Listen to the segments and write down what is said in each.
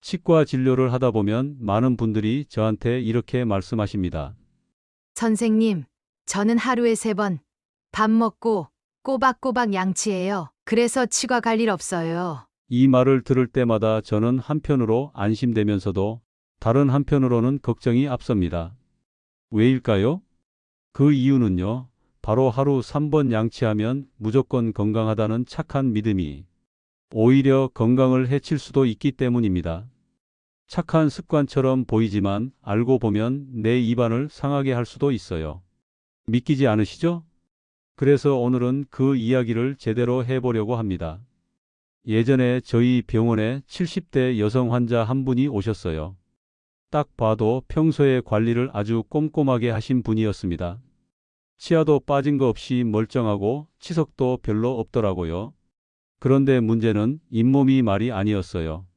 치과 진료를 하다 보면 많은 분들이 저한테 이렇게 말씀하십니다. 선생님, 저는 하루에 3번 밥 먹고 꼬박꼬박 양치해요. 그래서 치과 갈 일 없어요. 이 말을 들을 때마다 저는 한편으로 안심되면서도 다른 한편으로는 걱정이 앞섭니다. 왜일까요? 그 이유는요. 바로 하루 3번 양치하면 무조건 건강하다는 착한 믿음이 오히려 건강을 해칠 수도 있기 때문입니다. 착한 습관처럼 보이지만 알고 보면 내 입안을 상하게 할 수도 있어요. 믿기지 않으시죠? 그래서 오늘은 그 이야기를 제대로 해보려고 합니다. 예전에 저희 병원에 70대 여성 환자 한 분이 오셨어요. 딱 봐도 평소에 관리를 아주 꼼꼼하게 하신 분이었습니다. 치아도 빠진 거 없이 멀쩡하고 치석도 별로 없더라고요. 그런데 문제는 잇몸이 말이 아니었어요.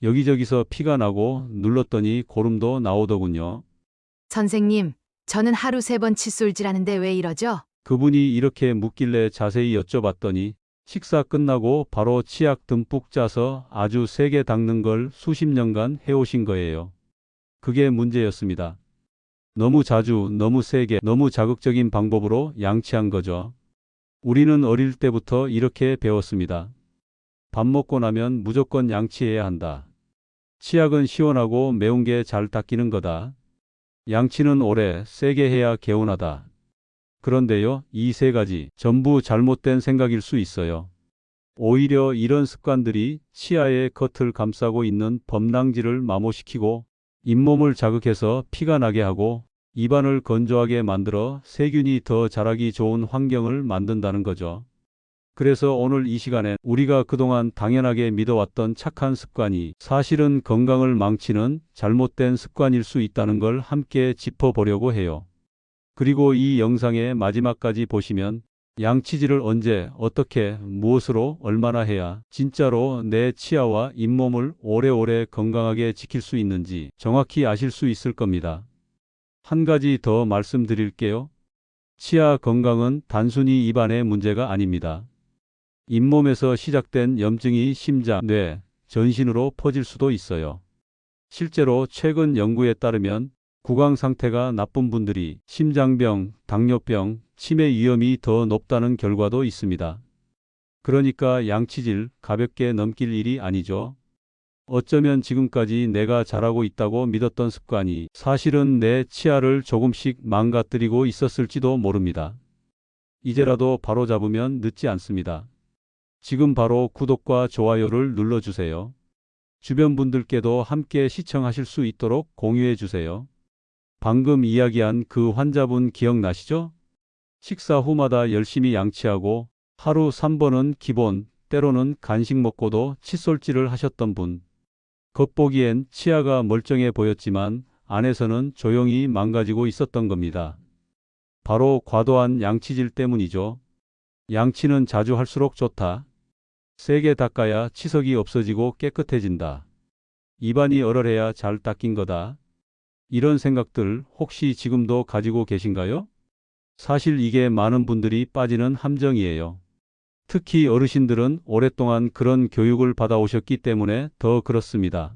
여기저기서 피가 나고 눌렀더니 고름도 나오더군요. 선생님, 저는 하루 3번 칫솔질하는데 왜 이러죠? 그분이 이렇게 묻길래 자세히 여쭤봤더니 식사 끝나고 바로 치약 듬뿍 짜서 아주 세게 닦는 걸 수십 년간 해오신 거예요. 그게 문제였습니다. 너무 자주, 너무 세게, 너무 자극적인 방법으로 양치한 거죠. 우리는 어릴 때부터 이렇게 배웠습니다. 밥 먹고 나면 무조건 양치해야 한다. 치약은 시원하고 매운 게 잘 닦이는 거다. 양치는 오래, 세게 해야 개운하다. 그런데요, 이 3가지 전부 잘못된 생각일 수 있어요. 오히려 이런 습관들이 치아의 겉을 감싸고 있는 범랑지를 마모시키고 잇몸을 자극해서 피가 나게 하고 입안을 건조하게 만들어 세균이 더 자라기 좋은 환경을 만든다는 거죠. 그래서 오늘 이 시간엔 우리가 그동안 당연하게 믿어왔던 착한 습관이 사실은 건강을 망치는 잘못된 습관일 수 있다는 걸 함께 짚어보려고 해요. 그리고 이 영상의 마지막까지 보시면 양치질을 언제, 어떻게, 무엇으로, 얼마나 해야 진짜로 내 치아와 잇몸을 오래오래 건강하게 지킬 수 있는지 정확히 아실 수 있을 겁니다. 한 가지 더 말씀드릴게요. 치아 건강은 단순히 입안의 문제가 아닙니다. 잇몸에서 시작된 염증이 심장, 뇌, 전신으로 퍼질 수도 있어요. 실제로 최근 연구에 따르면 구강 상태가 나쁜 분들이 심장병, 당뇨병, 치매 위험이 더 높다는 결과도 있습니다. 그러니까 양치질 가볍게 넘길 일이 아니죠. 어쩌면 지금까지 내가 잘하고 있다고 믿었던 습관이 사실은 내 치아를 조금씩 망가뜨리고 있었을지도 모릅니다. 이제라도 바로잡으면 늦지 않습니다. 지금 바로 구독과 좋아요를 눌러주세요. 주변 분들께도 함께 시청하실 수 있도록 공유해 주세요. 방금 이야기한 그 환자분 기억나시죠? 식사 후마다 열심히 양치하고 하루 3번은 기본, 때로는 간식 먹고도 칫솔질을 하셨던 분. 겉보기엔 치아가 멀쩡해 보였지만 안에서는 조용히 망가지고 있었던 겁니다. 바로 과도한 양치질 때문이죠. 양치는 자주 할수록 좋다. 세게 닦아야 치석이 없어지고 깨끗해진다. 입안이 얼얼해야 잘 닦인 거다. 이런 생각들 혹시 지금도 가지고 계신가요? 사실 이게 많은 분들이 빠지는 함정이에요. 특히 어르신들은 오랫동안 그런 교육을 받아오셨기 때문에 더 그렇습니다.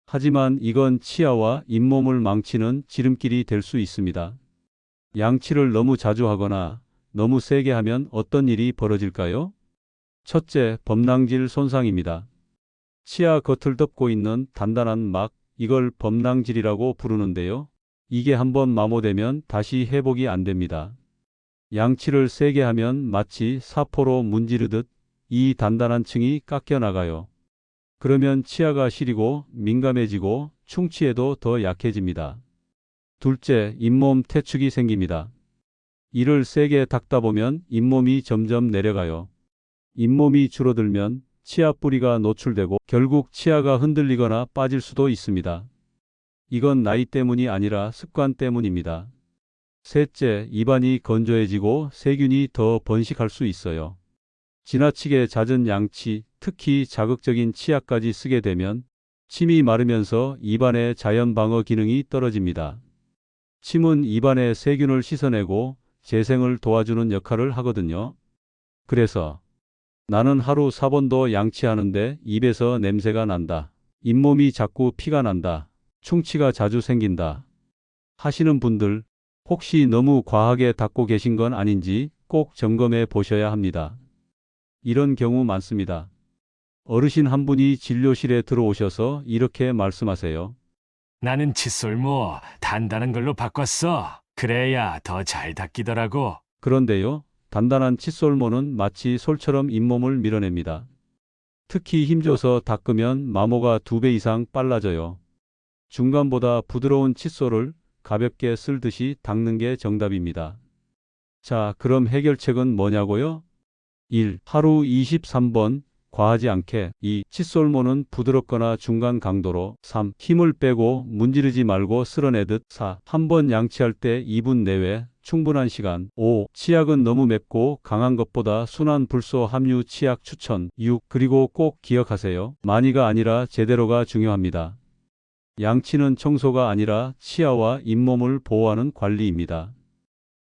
하지만 이건 치아와 잇몸을 망치는 지름길이 될 수 있습니다. 양치를 너무 자주 하거나 너무 세게 하면 어떤 일이 벌어질까요? 첫째, 범랑질 손상입니다. 치아 겉을 덮고 있는 단단한 막, 이걸 범랑질이라고 부르는데요. 이게 한번 마모되면 다시 회복이 안 됩니다. 양치를 세게 하면 마치 사포로 문지르듯 이 단단한 층이 깎여 나가요. 그러면 치아가 시리고 민감해지고 충치에도 더 약해집니다. 둘째, 잇몸 퇴축이 생깁니다. 이를 세게 닦다 보면 잇몸이 점점 내려가요. 잇몸이 줄어들면 치아 뿌리가 노출되고 결국 치아가 흔들리거나 빠질 수도 있습니다. 이건 나이 때문이 아니라 습관 때문입니다. 셋째, 입안이 건조해지고 세균이 더 번식할 수 있어요. 지나치게 잦은 양치, 특히 자극적인 치약까지 쓰게 되면 침이 마르면서 입안의 자연 방어 기능이 떨어집니다. 침은 입안의 세균을 씻어내고 재생을 도와주는 역할을 하거든요. 그래서 나는 하루 4번도 양치하는데 입에서 냄새가 난다. 잇몸이 자꾸 피가 난다. 충치가 자주 생긴다. 하시는 분들, 혹시 너무 과하게 닦고 계신 건 아닌지 꼭 점검해 보셔야 합니다. 이런 경우 많습니다. 어르신 한 분이 진료실에 들어오셔서 이렇게 말씀하세요. 나는 칫솔모 단단한 걸로 바꿨어. 그래야 더 잘 닦이더라고. 그런데요, 단단한 칫솔모는 마치 솔처럼 잇몸을 밀어냅니다. 특히 힘줘서 닦으면 마모가 2배 이상 빨라져요. 중간보다 부드러운 칫솔을 가볍게 쓸듯이 닦는 게 정답입니다. 자, 그럼 해결책은 뭐냐고요? 1. 하루 23번 과하지 않게. 2. 칫솔모는 부드럽거나 중간 강도로. 3. 힘을 빼고 문지르지 말고 쓸어내듯. 4. 한 번 양치할 때 2분 내외 충분한 시간. 5. 치약은 너무 맵고 강한 것보다 순한 불소 함유 치약 추천. 6. 그리고 꼭 기억하세요. 많이가 아니라 제대로가 중요합니다. 양치는 청소가 아니라 치아와 잇몸을 보호하는 관리입니다.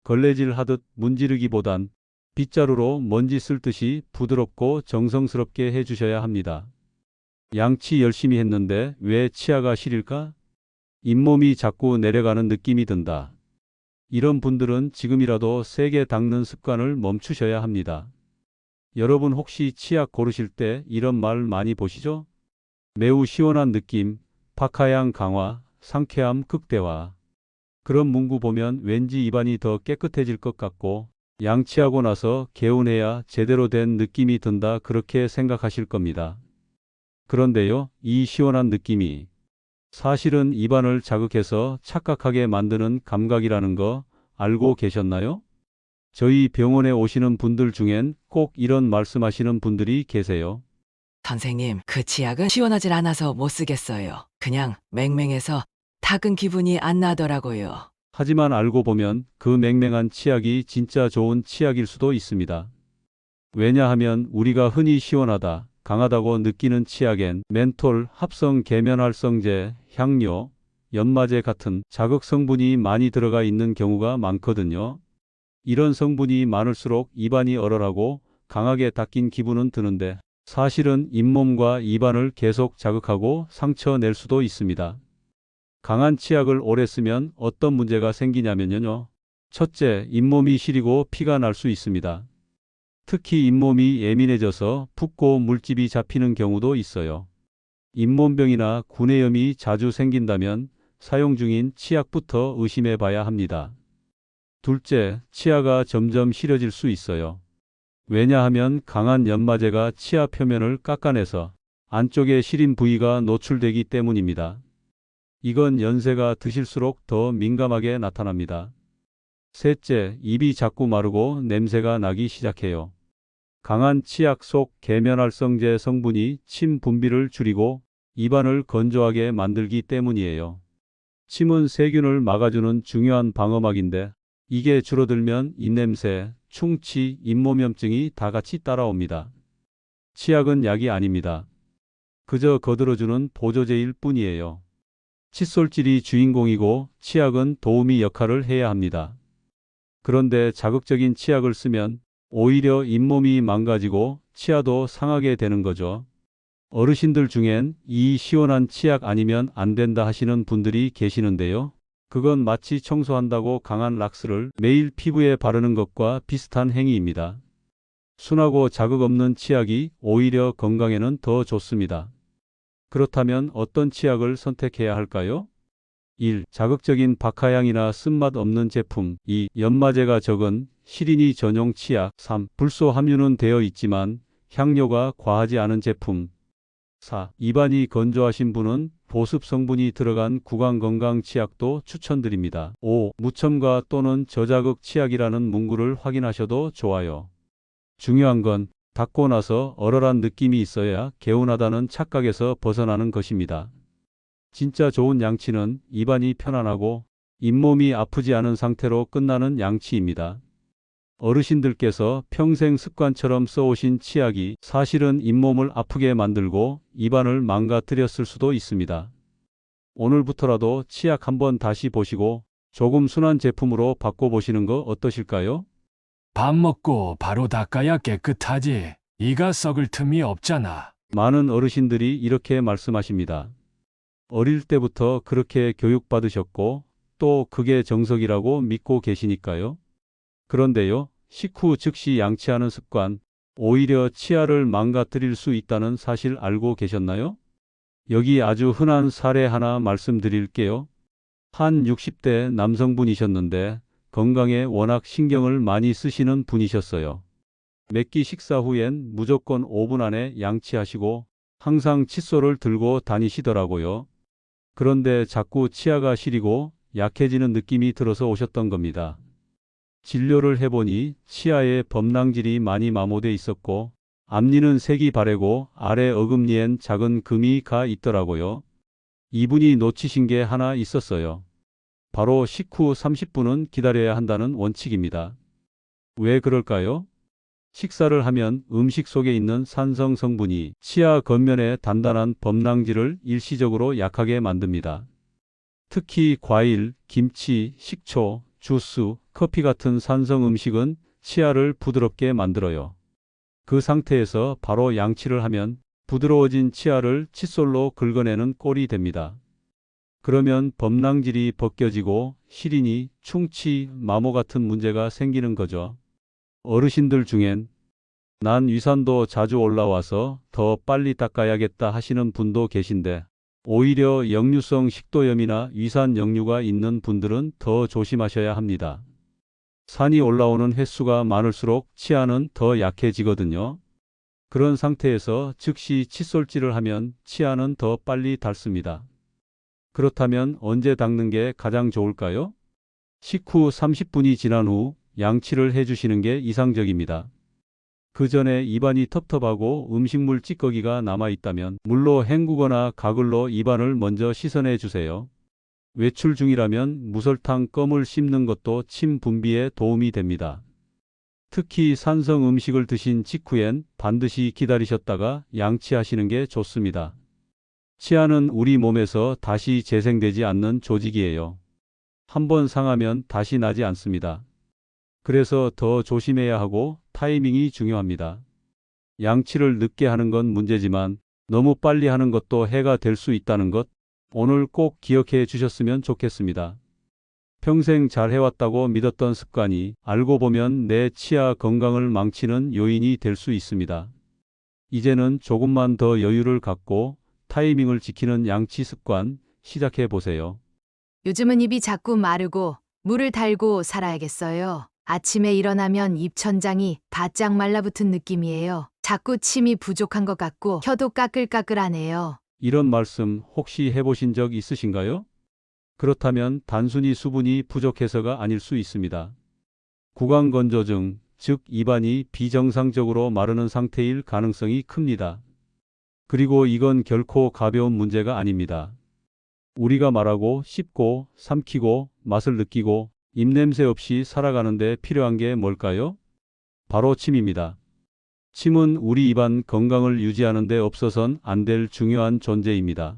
걸레질 하듯 문지르기보단 빗자루로 먼지 쓸듯이 부드럽고 정성스럽게 해주셔야 합니다. 양치 열심히 했는데 왜 치아가 시릴까? 잇몸이 자꾸 내려가는 느낌이 든다. 이런 분들은 지금이라도 세게 닦는 습관을 멈추셔야 합니다. 여러분 혹시 치약 고르실 때 이런 말 많이 보시죠? 매우 시원한 느낌, 박하향 강화, 상쾌함 극대화. 그런 문구 보면 왠지 입안이 더 깨끗해질 것 같고 양치하고 나서 개운해야 제대로 된 느낌이 든다 그렇게 생각하실 겁니다. 그런데요, 이 시원한 느낌이 사실은 입안을 자극해서 착각하게 만드는 감각이라는 거 알고 계셨나요? 저희 병원에 오시는 분들 중엔 꼭 이런 말씀하시는 분들이 계세요. 선생님, 그 치약은 시원하질 않아서 못 쓰겠어요. 그냥 맹맹해서 닦은 기분이 안 나더라고요. 하지만 알고 보면 그 맹맹한 치약이 진짜 좋은 치약일 수도 있습니다. 왜냐하면 우리가 흔히 시원하다, 강하다고 느끼는 치약엔 멘톨, 합성 계면활성제, 향료, 연마제 같은 자극 성분이 많이 들어가 있는 경우가 많거든요. 이런 성분이 많을수록 입안이 얼얼하고 강하게 닦인 기분은 드는데 사실은 잇몸과 입안을 계속 자극하고 상처 낼 수도 있습니다. 강한 치약을 오래 쓰면 어떤 문제가 생기냐면요. 첫째, 잇몸이 시리고 피가 날 수 있습니다. 특히 잇몸이 예민해져서 붓고 물집이 잡히는 경우도 있어요. 잇몸병이나 구내염이 자주 생긴다면 사용 중인 치약부터 의심해 봐야 합니다. 둘째, 치아가 점점 시려질 수 있어요. 왜냐하면 강한 연마제가 치아 표면을 깎아내서 안쪽에 시린 부위가 노출되기 때문입니다. 이건 연세가 드실수록 더 민감하게 나타납니다. 셋째, 입이 자꾸 마르고 냄새가 나기 시작해요. 강한 치약 속 계면활성제 성분이 침 분비를 줄이고 입안을 건조하게 만들기 때문이에요. 침은 세균을 막아주는 중요한 방어막인데 이게 줄어들면 입냄새, 충치, 잇몸염증이 다 같이 따라옵니다. 치약은 약이 아닙니다. 그저 거들어주는 보조제일 뿐이에요. 칫솔질이 주인공이고 치약은 도우미 역할을 해야 합니다. 그런데 자극적인 치약을 쓰면 오히려 잇몸이 망가지고 치아도 상하게 되는 거죠. 어르신들 중엔 이 시원한 치약 아니면 안 된다 하시는 분들이 계시는데요. 그건 마치 청소한다고 강한 락스를 매일 피부에 바르는 것과 비슷한 행위입니다. 순하고 자극 없는 치약이 오히려 건강에는 더 좋습니다. 그렇다면 어떤 치약을 선택해야 할까요? 1. 자극적인 박하향이나 쓴맛 없는 제품. 2. 연마제가 적은 시린이 전용 치약. 3. 불소 함유는 되어 있지만 향료가 과하지 않은 제품. 4. 입안이 건조하신 분은 보습 성분이 들어간 구강건강 치약도 추천드립니다. 5. 무첨가 또는 저자극 치약이라는 문구를 확인하셔도 좋아요. 중요한 건 닦고 나서 얼얼한 느낌이 있어야 개운하다는 착각에서 벗어나는 것입니다. 진짜 좋은 양치는 입안이 편안하고 잇몸이 아프지 않은 상태로 끝나는 양치입니다. 어르신들께서 평생 습관처럼 써오신 치약이 사실은 잇몸을 아프게 만들고 입안을 망가뜨렸을 수도 있습니다. 오늘부터라도 치약 한번 다시 보시고 조금 순한 제품으로 바꿔보시는 거 어떠실까요? 밥 먹고 바로 닦아야 깨끗하지. 이가 썩을 틈이 없잖아. 많은 어르신들이 이렇게 말씀하십니다. 어릴 때부터 그렇게 교육받으셨고 또 그게 정석이라고 믿고 계시니까요. 그런데요, 식후 즉시 양치하는 습관, 오히려 치아를 망가뜨릴 수 있다는 사실 알고 계셨나요? 여기 아주 흔한 사례 하나 말씀드릴게요. 한 60대 남성분이셨는데 건강에 워낙 신경을 많이 쓰시는 분이셨어요. 몇 끼 식사 후엔 무조건 5분 안에 양치하시고 항상 칫솔을 들고 다니시더라고요. 그런데 자꾸 치아가 시리고 약해지는 느낌이 들어서 오셨던 겁니다. 진료를 해보니 치아에 범랑질이 많이 마모돼 있었고 앞니는 색이 바래고 아래 어금니엔 작은 금이 가 있더라고요. 이분이 놓치신 게 하나 있었어요. 바로 식후 30분은 기다려야 한다는 원칙입니다. 왜 그럴까요? 식사를 하면 음식 속에 있는 산성 성분이 치아 겉면의 단단한 범랑질을 일시적으로 약하게 만듭니다. 특히 과일, 김치, 식초, 주스, 커피 같은 산성 음식은 치아를 부드럽게 만들어요. 그 상태에서 바로 양치를 하면 부드러워진 치아를 칫솔로 긁어내는 꼴이 됩니다. 그러면 범랑질이 벗겨지고 시린이, 충치, 마모 같은 문제가 생기는 거죠. 어르신들 중엔 난 위산도 자주 올라와서 더 빨리 닦아야겠다 하시는 분도 계신데 오히려 역류성 식도염이나 위산 역류가 있는 분들은 더 조심하셔야 합니다. 산이 올라오는 횟수가 많을수록 치아는 더 약해지거든요. 그런 상태에서 즉시 칫솔질을 하면 치아는 더 빨리 닳습니다. 그렇다면 언제 닦는 게 가장 좋을까요? 식후 30분이 지난 후 양치를 해주시는 게 이상적입니다. 그 전에 입안이 텁텁하고 음식물 찌꺼기가 남아있다면 물로 헹구거나 가글로 입안을 먼저 씻어내 주세요. 외출 중이라면 무설탕 껌을 씹는 것도 침 분비에 도움이 됩니다. 특히 산성 음식을 드신 직후엔 반드시 기다리셨다가 양치하시는 게 좋습니다. 치아는 우리 몸에서 다시 재생되지 않는 조직이에요. 한번 상하면 다시 나지 않습니다. 그래서 더 조심해야 하고 타이밍이 중요합니다. 양치를 늦게 하는 건 문제지만 너무 빨리 하는 것도 해가 될 수 있다는 것 오늘 꼭 기억해 주셨으면 좋겠습니다. 평생 잘 해왔다고 믿었던 습관이 알고 보면 내 치아 건강을 망치는 요인이 될 수 있습니다. 이제는 조금만 더 여유를 갖고 타이밍을 지키는 양치 습관 시작해 보세요. 요즘은 입이 자꾸 마르고 물을 달고 살아야겠어요. 아침에 일어나면 입천장이 바짝 말라붙은 느낌이에요. 자꾸 침이 부족한 것 같고 혀도 까끌까끌하네요. 이런 말씀 혹시 해보신 적 있으신가요? 그렇다면 단순히 수분이 부족해서가 아닐 수 있습니다. 구강건조증, 즉 입안이 비정상적으로 마르는 상태일 가능성이 큽니다. 그리고 이건 결코 가벼운 문제가 아닙니다. 우리가 말하고 씹고 삼키고 맛을 느끼고 입냄새 없이 살아가는데 필요한 게 뭘까요? 바로 침입니다. 침은 우리 입안 건강을 유지하는 데 없어선 안 될 중요한 존재입니다.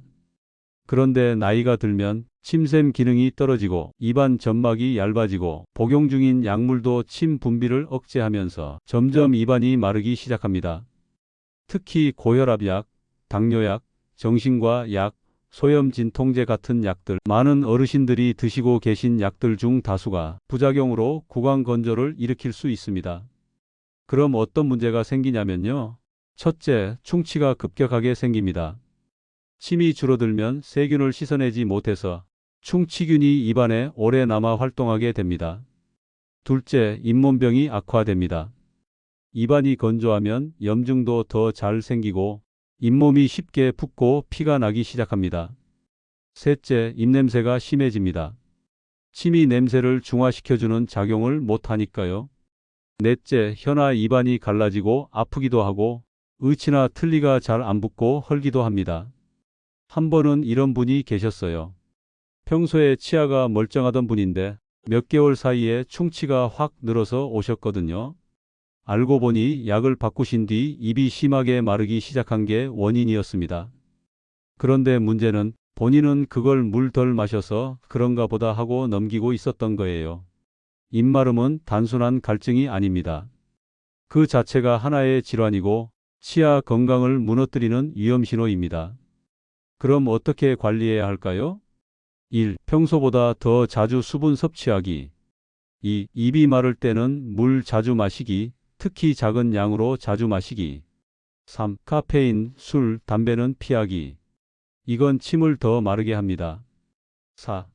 그런데 나이가 들면 침샘 기능이 떨어지고 입안 점막이 얇아지고 복용 중인 약물도 침 분비를 억제하면서 점점 입안이 마르기 시작합니다. 특히 고혈압약, 당뇨약, 정신과 약, 소염 진통제 같은 약들, 많은 어르신들이 드시고 계신 약들 중 다수가 부작용으로 구강 건조를 일으킬 수 있습니다. 그럼 어떤 문제가 생기냐면요. 첫째, 충치가 급격하게 생깁니다. 침이 줄어들면 세균을 씻어내지 못해서 충치균이 입안에 오래 남아 활동하게 됩니다. 둘째, 잇몸병이 악화됩니다. 입안이 건조하면 염증도 더 잘 생기고 잇몸이 쉽게 붓고 피가 나기 시작합니다. 셋째, 입냄새가 심해집니다. 침이 냄새를 중화시켜주는 작용을 못하니까요. 넷째, 혀나 입안이 갈라지고 아프기도 하고 의치나 틀니가 잘 안 붙고 헐기도 합니다. 한 번은 이런 분이 계셨어요. 평소에 치아가 멀쩡하던 분인데 몇 개월 사이에 충치가 확 늘어서 오셨거든요. 알고 보니 약을 바꾸신 뒤 입이 심하게 마르기 시작한 게 원인이었습니다. 그런데 문제는 본인은 그걸 물 덜 마셔서 그런가 보다 하고 넘기고 있었던 거예요. 입마름은 단순한 갈증이 아닙니다. 그 자체가 하나의 질환이고 치아 건강을 무너뜨리는 위험 신호입니다. 그럼 어떻게 관리해야 할까요? 1. 평소보다 더 자주 수분 섭취하기. 2. 입이 마를 때는 물 자주 마시기, 특히 작은 양으로 자주 마시기. 3. 카페인, 술, 담배는 피하기. 이건 침을 더 마르게 합니다. 4.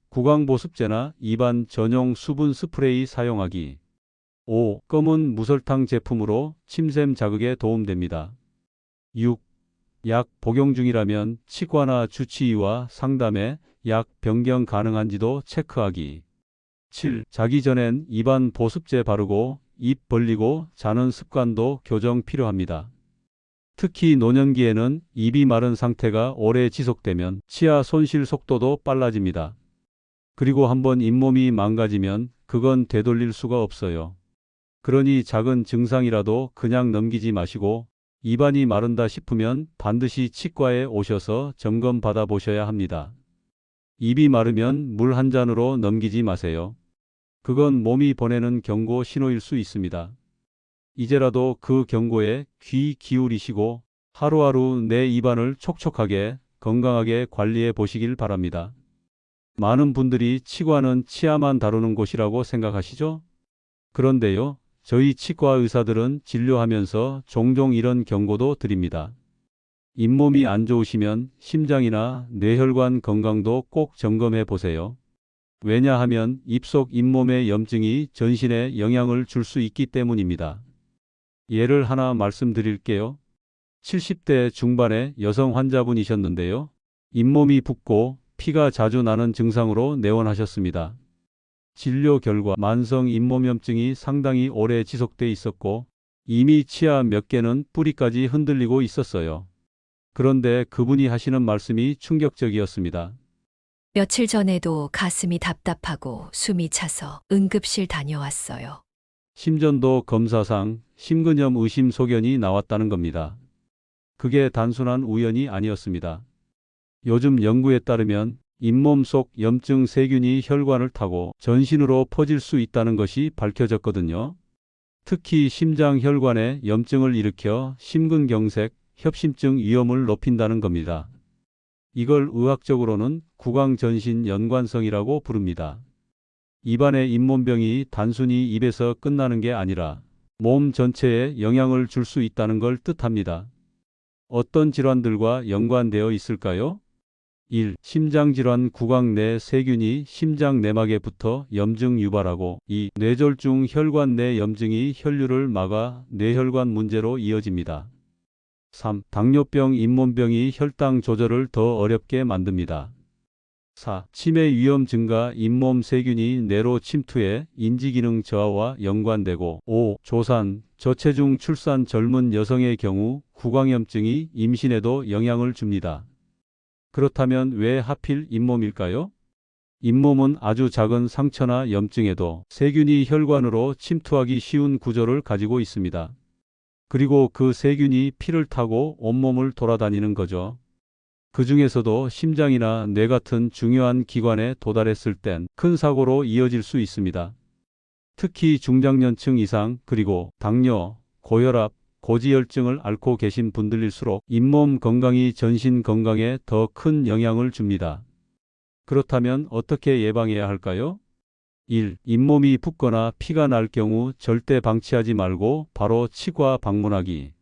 구강보습제나 입안 전용 수분 스프레이 사용하기. 5. 검은 무설탕 제품으로 침샘 자극에 도움됩니다. 6. 약 복용 중이라면 치과나 주치의와 상담해 약 변경 가능한지도 체크하기. 7. 자기 전엔 입안 보습제 바르고 입 벌리고 자는 습관도 교정 필요합니다. 특히 노년기에는 입이 마른 상태가 오래 지속되면 치아 손실 속도도 빨라집니다. 그리고 한번 잇몸이 망가지면 그건 되돌릴 수가 없어요. 그러니 작은 증상이라도 그냥 넘기지 마시고 입안이 마른다 싶으면 반드시 치과에 오셔서 점검 받아 보셔야 합니다. 입이 마르면 물 한 잔으로 넘기지 마세요. 그건 몸이 보내는 경고 신호일 수 있습니다. 이제라도 그 경고에 귀 기울이시고 하루하루 내 입안을 촉촉하게 건강하게 관리해 보시길 바랍니다. 많은 분들이 치과는 치아만 다루는 곳이라고 생각하시죠? 그런데요, 저희 치과 의사들은 진료하면서 종종 이런 경고도 드립니다. 잇몸이 안 좋으시면 심장이나 뇌혈관 건강도 꼭 점검해 보세요. 왜냐하면 입속 잇몸의 염증이 전신에 영향을 줄 수 있기 때문입니다. 예를 하나 말씀드릴게요. 70대 중반의 여성 환자분이셨는데요. 잇몸이 붓고 피가 자주 나는 증상으로 내원하셨습니다. 진료 결과 만성 잇몸염증이 상당히 오래 지속돼 있었고 이미 치아 몇 개는 뿌리까지 흔들리고 있었어요. 그런데 그분이 하시는 말씀이 충격적이었습니다. 며칠 전에도 가슴이 답답하고 숨이 차서 응급실 다녀왔어요. 심전도 검사상 심근염 의심 소견이 나왔다는 겁니다. 그게 단순한 우연이 아니었습니다. 요즘 연구에 따르면 잇몸 속 염증 세균이 혈관을 타고 전신으로 퍼질 수 있다는 것이 밝혀졌거든요. 특히 심장 혈관에 염증을 일으켜 심근경색, 협심증 위험을 높인다는 겁니다. 이걸 의학적으로는 구강전신 연관성이라고 부릅니다. 입안의 잇몸병이 단순히 입에서 끝나는 게 아니라 몸 전체에 영향을 줄 수 있다는 걸 뜻합니다. 어떤 질환들과 연관되어 있을까요? 1. 심장질환 구강 내 세균이 심장 내막에 붙어 염증 유발하고 2. 뇌졸중 혈관 내 염증이 혈류를 막아 뇌혈관 문제로 이어집니다. 3. 당뇨병 잇몸병이 혈당 조절을 더 어렵게 만듭니다. 4. 치매 위험 증가 잇몸 세균이 뇌로 침투해 인지기능 저하와 연관되고 5. 조산, 저체중 출산 젊은 여성의 경우 구강염증이 임신에도 영향을 줍니다. 그렇다면 왜 하필 잇몸일까요? 잇몸은 아주 작은 상처나 염증에도 세균이 혈관으로 침투하기 쉬운 구조를 가지고 있습니다. 그리고 그 세균이 피를 타고 온몸을 돌아다니는 거죠. 그 중에서도 심장이나 뇌 같은 중요한 기관에 도달했을 땐 큰 사고로 이어질 수 있습니다. 특히 중장년층 이상 그리고 당뇨, 고혈압, 고지혈증을 앓고 계신 분들일수록 잇몸 건강이 전신 건강에 더 큰 영향을 줍니다. 그렇다면 어떻게 예방해야 할까요? 1. 잇몸이 붓거나 피가 날 경우 절대 방치하지 말고 바로 치과 방문하기.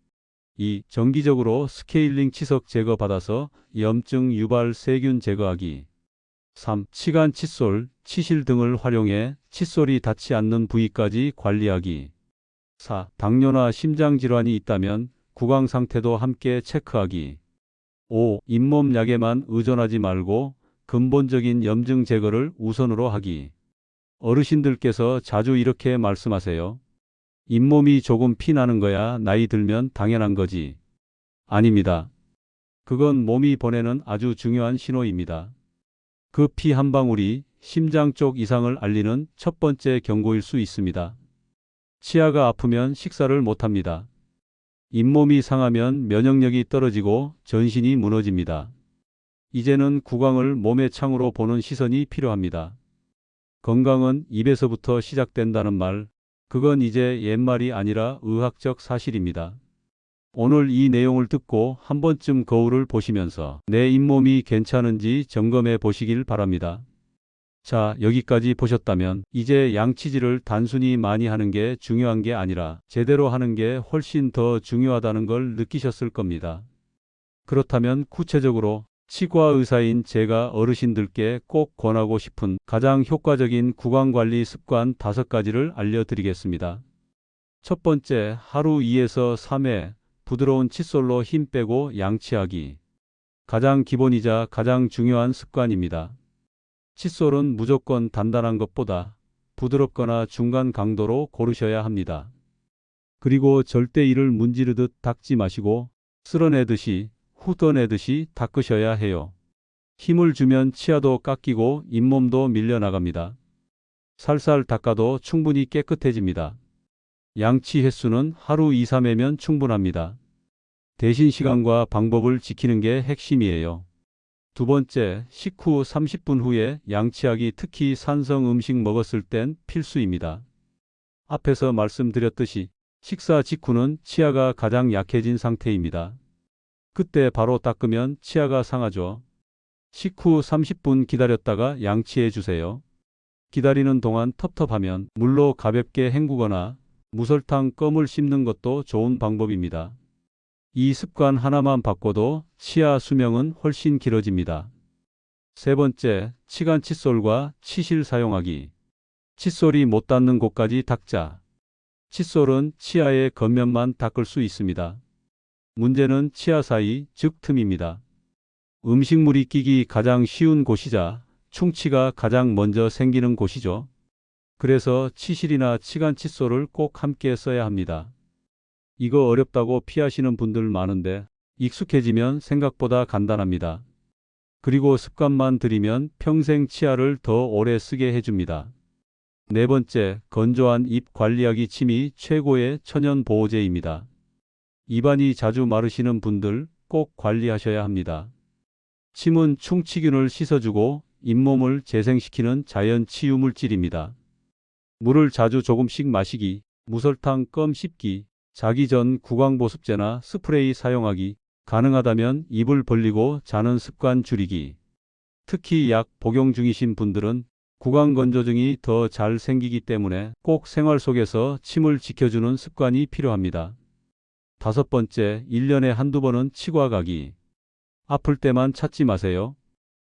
2. 정기적으로 스케일링 치석 제거 받아서 염증 유발 세균 제거하기. 3. 치간 칫솔, 치실 등을 활용해 칫솔이 닿지 않는 부위까지 관리하기. 4. 당뇨나 심장질환이 있다면 구강 상태도 함께 체크하기. 5. 잇몸 약에만 의존하지 말고 근본적인 염증 제거를 우선으로 하기. 어르신들께서 자주 이렇게 말씀하세요. 잇몸이 조금 피 나는 거야 나이 들면 당연한 거지. 아닙니다. 그건 몸이 보내는 아주 중요한 신호입니다. 그 피 한 방울이 심장 쪽 이상을 알리는 첫 번째 경고일 수 있습니다. 치아가 아프면 식사를 못합니다. 잇몸이 상하면 면역력이 떨어지고 전신이 무너집니다. 이제는 구강을 몸의 창으로 보는 시선이 필요합니다. 건강은 입에서부터 시작된다는 말, 그건 이제 옛말이 아니라 의학적 사실입니다. 오늘 이 내용을 듣고 한 번쯤 거울을 보시면서 내 잇몸이 괜찮은지 점검해 보시길 바랍니다. 자, 여기까지 보셨다면 이제 양치질을 단순히 많이 하는 게 중요한 게 아니라 제대로 하는 게 훨씬 더 중요하다는 걸 느끼셨을 겁니다. 그렇다면 구체적으로 치과 의사인 제가 어르신들께 꼭 권하고 싶은 가장 효과적인 구강관리 습관 5가지를 알려드리겠습니다. 첫 번째, 하루 2에서 3회 부드러운 칫솔로 힘 빼고 양치하기. 가장 기본이자 가장 중요한 습관입니다. 칫솔은 무조건 단단한 것보다 부드럽거나 중간 강도로 고르셔야 합니다. 그리고 절대 이를 문지르듯 닦지 마시고 쓸어내듯이 훑어내듯이 닦으셔야 해요. 힘을 주면 치아도 깎이고 잇몸도 밀려나갑니다. 살살 닦아도 충분히 깨끗해집니다. 양치 횟수는 하루 2, 3회면 충분합니다. 대신 시간과 방법을 지키는 게 핵심이에요. 두 번째, 식후 30분 후에 양치하기, 특히 산성 음식 먹었을 땐 필수입니다. 앞에서 말씀드렸듯이 식사 직후는 치아가 가장 약해진 상태입니다. 그때 바로 닦으면 치아가 상하죠. 식후 30분 기다렸다가 양치해 주세요. 기다리는 동안 텁텁하면 물로 가볍게 헹구거나 무설탕 껌을 씹는 것도 좋은 방법입니다. 이 습관 하나만 바꿔도 치아 수명은 훨씬 길어집니다. 세 번째, 치간 칫솔과 치실 사용하기. 칫솔이 못 닿는 곳까지 닦자. 칫솔은 치아의 겉면만 닦을 수 있습니다. 문제는 치아 사이, 즉 틈입니다. 음식물이 끼기 가장 쉬운 곳이자 충치가 가장 먼저 생기는 곳이죠. 그래서 치실이나 치간 칫솔을 꼭 함께 써야 합니다. 이거 어렵다고 피하시는 분들 많은데 익숙해지면 생각보다 간단합니다. 그리고 습관만 들이면 평생 치아를 더 오래 쓰게 해줍니다. 네 번째, 건조한 입 관리하기. 침이 최고의 천연 보호제입니다. 입안이 자주 마르시는 분들 꼭 관리하셔야 합니다. 침은 충치균을 씻어주고 잇몸을 재생시키는 자연 치유물질입니다. 물을 자주 조금씩 마시기, 무설탕 껌 씹기, 자기 전 구강보습제나 스프레이 사용하기, 가능하다면 입을 벌리고 자는 습관 줄이기. 특히 약 복용 중이신 분들은 구강건조증이 더 잘 생기기 때문에 꼭 생활 속에서 침을 지켜주는 습관이 필요합니다. 다섯 번째, 1년에 한두 번은 치과 가기. 아플 때만 찾지 마세요.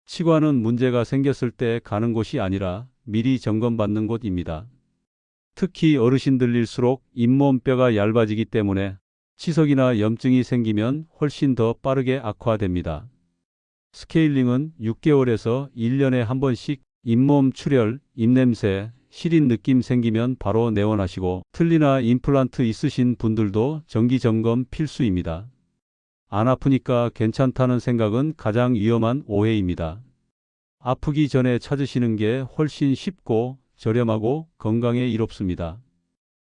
치과는 문제가 생겼을 때 가는 곳이 아니라 미리 점검받는 곳입니다. 특히 어르신들일수록 잇몸뼈가 얇아지기 때문에 치석이나 염증이 생기면 훨씬 더 빠르게 악화됩니다. 스케일링은 6개월에서 1년에 한 번씩 잇몸 출혈, 입냄새, 시린 느낌 생기면 바로 내원하시고 틀니나 임플란트 있으신 분들도 정기점검 필수입니다. 안 아프니까 괜찮다는 생각은 가장 위험한 오해입니다. 아프기 전에 찾으시는 게 훨씬 쉽고 저렴하고 건강에 이롭습니다.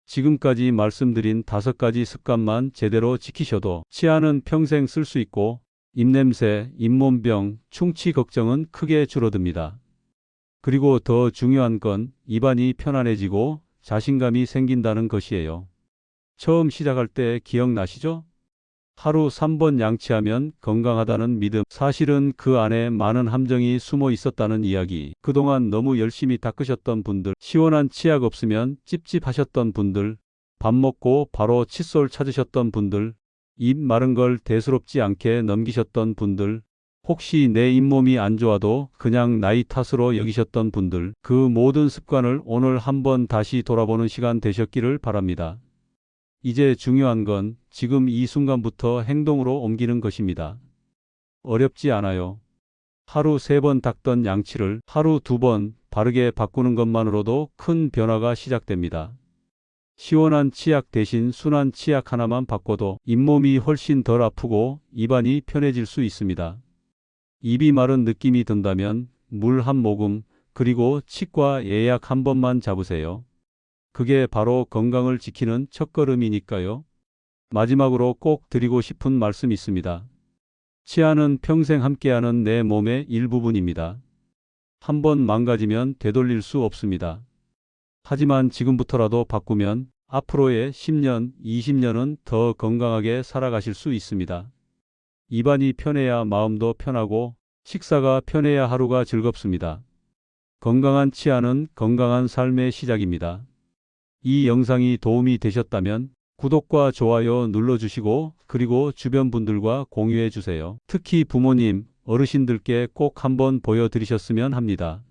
지금까지 말씀드린 5가지 습관만 제대로 지키셔도 치아는 평생 쓸 수 있고 입냄새, 잇몸병, 충치 걱정은 크게 줄어듭니다. 그리고 더 중요한 건 입안이 편안해지고 자신감이 생긴다는 것이에요. 처음 시작할 때 기억나시죠? 하루 3번 양치하면 건강하다는 믿음, 사실은 그 안에 많은 함정이 숨어 있었다는 이야기. 그동안 너무 열심히 닦으셨던 분들, 시원한 치약 없으면 찝찝하셨던 분들, 밥 먹고 바로 칫솔 찾으셨던 분들, 입 마른 걸 대수롭지 않게 넘기셨던 분들, 혹시 내 잇몸이 안 좋아도 그냥 나이 탓으로 여기셨던 분들, 그 모든 습관을 오늘 한번 다시 돌아보는 시간 되셨기를 바랍니다. 이제 중요한 건 지금 이 순간부터 행동으로 옮기는 것입니다. 어렵지 않아요. 하루 3번 닦던 양치를 하루 2번 바르게 바꾸는 것만으로도 큰 변화가 시작됩니다. 시원한 치약 대신 순한 치약 하나만 바꿔도 잇몸이 훨씬 덜 아프고 입안이 편해질 수 있습니다. 입이 마른 느낌이 든다면 물 한 모금, 그리고 치과 예약 한 번만 잡으세요. 그게 바로 건강을 지키는 첫걸음이니까요. 마지막으로 꼭 드리고 싶은 말씀이 있습니다. 치아는 평생 함께하는 내 몸의 일부분입니다. 한번 망가지면 되돌릴 수 없습니다. 하지만 지금부터라도 바꾸면 앞으로의 10년, 20년은 더 건강하게 살아가실 수 있습니다. 입안이 편해야 마음도 편하고 식사가 편해야 하루가 즐겁습니다. 건강한 치아는 건강한 삶의 시작입니다. 이 영상이 도움이 되셨다면 구독과 좋아요 눌러주시고 그리고 주변 분들과 공유해 주세요. 특히 부모님, 어르신들께 꼭 한번 보여드리셨으면 합니다.